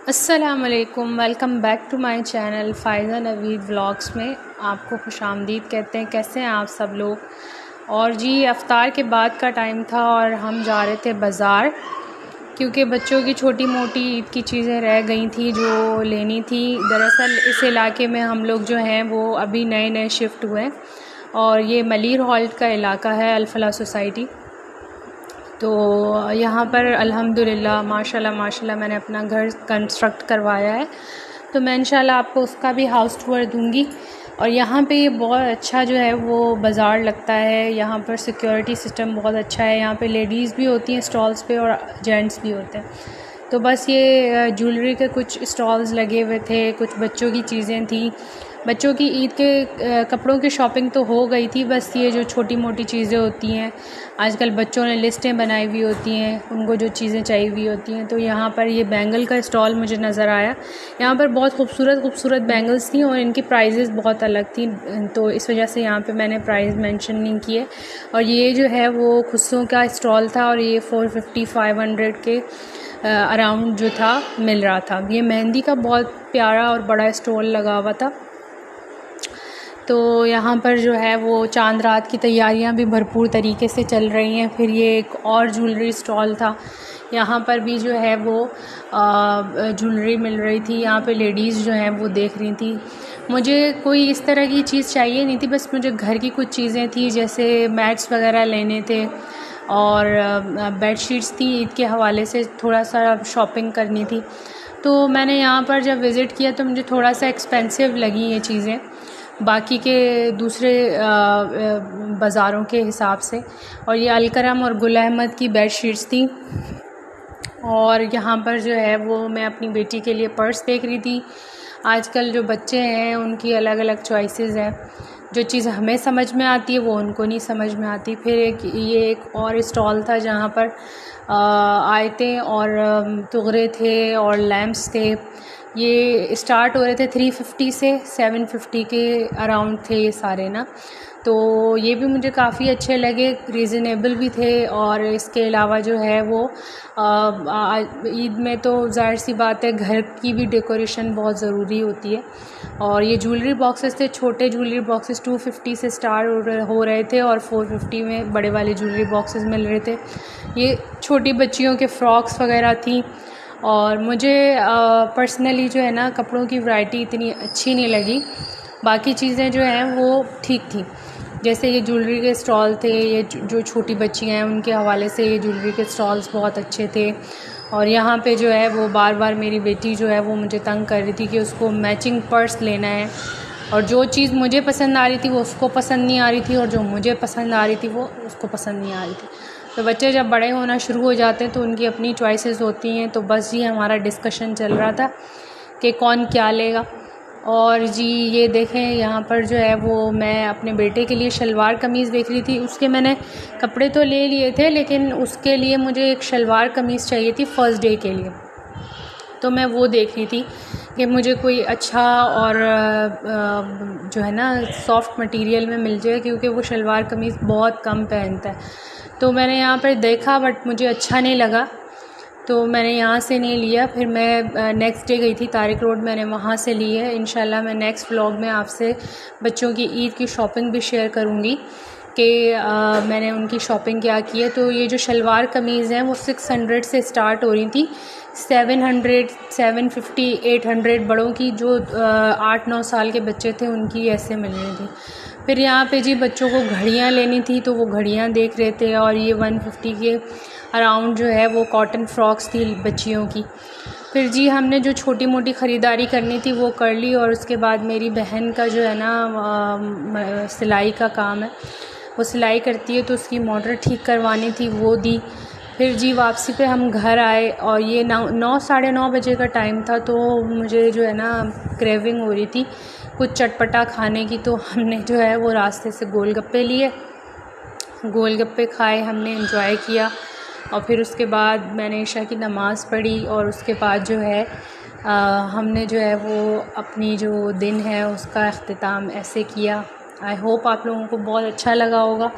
अस्सलामुअलैकुम, welcome back to my channel Faiza Naveed vlogs में आपको खुशामदीद कहते हैं। कैसे हैं आप सब लोग। और जी अफ्तार के बाद का टाइम था और हम जा रहे थे बाज़ार, क्योंकि बच्चों की छोटी मोटी ईद की चीज़ें रह गई थी जो लेनी थी। दरअसल इस इलाके में हम लोग जो हैं वो अभी नए नए शिफ्ट हुए और ये मलीर हॉल्ट का इलाका है, अल-फलाह सोसाइटी। तो यहाँ पर अल्हम्दुलिल्लाह माशाल्लाह मैंने अपना घर कंस्ट्रक्ट करवाया है, तो मैं इंशाल्लाह आपको उसका भी हाउस टूर दूँगी। और यहाँ पे ये बहुत अच्छा जो है वो बाज़ार लगता है। यहाँ पर सिक्योरिटी सिस्टम बहुत अच्छा है। यहाँ पे लेडीज़ भी होती हैं स्टॉल्स पे और जेंट्स भी होते हैं। तो बस ये ज्वेलरी के कुछ स्टॉल्स लगे हुए थे, कुछ बच्चों की चीज़ें थी। बच्चों की ईद के कपड़ों की शॉपिंग तो हो गई थी, बस ये जो छोटी मोटी चीज़ें होती हैं, आजकल बच्चों ने लिस्टें बनाई हुई होती हैं, उनको जो चीज़ें चाहिए हुई होती हैं। तो यहाँ पर ये बैंगल का स्टॉल मुझे नज़र आया। यहाँ पर बहुत खूबसूरत बैंगल्स थी और इनकी प्राइजेज़ बहुत अलग थी, तो इस वजह से यहाँ पे मैंने प्राइस मेंशन नहीं किए। और ये जो है वो खुस्सों का स्टॉल था और ये 450-500 के अराउंड जो था मिल रहा था। ये मेहंदी का बहुत प्यारा और बड़ा स्टॉल लगा हुआ था। तो यहाँ पर जो है वो चांद रात की तैयारियाँ भी भरपूर तरीके से चल रही हैं। फिर ये एक और ज्वेलरी स्टॉल था, यहाँ पर भी जो है वो ज्वेलरी मिल रही थी। यहाँ पे लेडीज़ जो हैं वो देख रही थी। मुझे कोई इस तरह की चीज़ चाहिए नहीं थी, बस मुझे घर की कुछ चीज़ें थी, जैसे मैट्स वगैरह लेने थे और बेडशीट्स थी। ईद के हवाले से थोड़ा सा शॉपिंग करनी थी। तो मैंने यहाँ पर जब विज़िट किया तो मुझे थोड़ा सा एक्सपेंसिव लगी ये चीज़ें बाकी के दूसरे बाज़ारों के हिसाब से। और ये अलकरम और गुल अहमद की बेडशीट्स थी। और यहाँ पर जो है वो मैं अपनी बेटी के लिए पर्स देख रही थी। आजकल जो बच्चे हैं उनकी अलग अलग चॉइसेस हैं, जो चीज़ हमें समझ में आती है वो उनको नहीं समझ में आती। फिर एक और स्टॉल था जहाँ पर आयतें और तुगरे थे और लैम्प्स थे। ये स्टार्ट हो रहे थे 350 से 750 के अराउंड थे ये सारे ना। तो ये भी मुझे काफ़ी अच्छे लगे, रीज़नेबल भी थे। और इसके अलावा जो है वो ईद में तो ज़ाहिर सी बात है घर की भी डेकोरेशन बहुत ज़रूरी होती है। और ये ज्वेलरी बॉक्सेस थे, छोटे ज्वेलरी बॉक्सेस 250 से स्टार्ट हो रहे थे और 450 में बड़े वाले ज्वेलरी बॉक्सेस मिल रहे थे। ये छोटी बच्चियों के फ्रॉक्स वगैरह थी। और मुझे पर्सनली जो है ना कपड़ों की वैरायटी इतनी अच्छी नहीं लगी। बाकी चीज़ें जो हैं वो ठीक थी, जैसे ये ज्वेलरी के स्टॉल थे, ये जो छोटी बच्चियाँ हैं उनके हवाले से ये ज्वेलरी के स्टॉल्स बहुत अच्छे थे। और यहाँ पे जो है वो बार बार मेरी बेटी जो है वो मुझे तंग कर रही थी कि उसको मैचिंग पर्स लेना है, और जो चीज़ मुझे पसंद आ रही थी वो उसको पसंद नहीं आ रही थी और जो मुझे पसंद आ रही थी वो उसको पसंद नहीं आ रही थी। तो बच्चे जब बड़े होना शुरू हो जाते हैं तो उनकी अपनी चॉइसेस होती हैं। तो बस जी हमारा डिस्कशन चल रहा था कि कौन क्या लेगा। और जी ये देखें यहाँ पर जो है वो मैं अपने बेटे के लिए शलवार कमीज़ देख रही थी। उसके मैंने कपड़े तो ले लिए थे, लेकिन उसके लिए मुझे एक शलवार कमीज़ चाहिए थी फ़र्स्ट डे के लिए। तो मैं वो देख रही थी कि मुझे कोई अच्छा और जो है ना सॉफ़्ट मटेरियल में मिल जाए, क्योंकि वो शलवार कमीज़ बहुत कम पहनता है। तो मैंने यहाँ पर देखा बट मुझे अच्छा नहीं लगा, तो मैंने यहाँ से नहीं लिया। फिर मैं नेक्स्ट डे गई थी तारिक रोड, मैंने वहाँ से ली है। इंशाल्लाह मैं नेक्स्ट व्लॉग में आपसे बच्चों की ईद की शॉपिंग भी शेयर करूँगी कि मैंने उनकी शॉपिंग क्या की है। तो ये जो शलवार कमीज़ हैं वो 600 से स्टार्ट हो रही थी, 700, 750, 800 बड़ों की, जो 8-9 साल के बच्चे थे उनकी ऐसे मिल रही थी। फिर यहाँ पे जी बच्चों को घड़ियाँ लेनी थी तो वो घड़ियाँ देख रहे थे। और ये 150 के अराउंड जो है वो कॉटन फ्रॉक्स थी बच्चियों की। फिर जी हमने जो छोटी मोटी ख़रीदारी करनी थी वो कर ली। और उसके बाद मेरी बहन का जो है ना सिलाई का काम है, वो सिलाई करती है, तो उसकी मोटर ठीक करवानी थी, वो दी। फिर जी वापसी पे हम घर आए और ये 9 साढ़े 9 बजे का टाइम था। तो मुझे जो है ना क्रेविंग हो रही थी कुछ चटपटा खाने की, तो हमने जो है वो रास्ते से गोलगप्पे लिए, गोलगप्पे खाए, हमने एंजॉय किया। और फिर उसके बाद मैंने इशा की नमाज़ पढ़ी और उसके बाद जो है हमने जो है वो अपनी जो दिन है उसका अख्तिताम ऐसे किया। आई होप आप लोगों को बहुत अच्छा लगा होगा।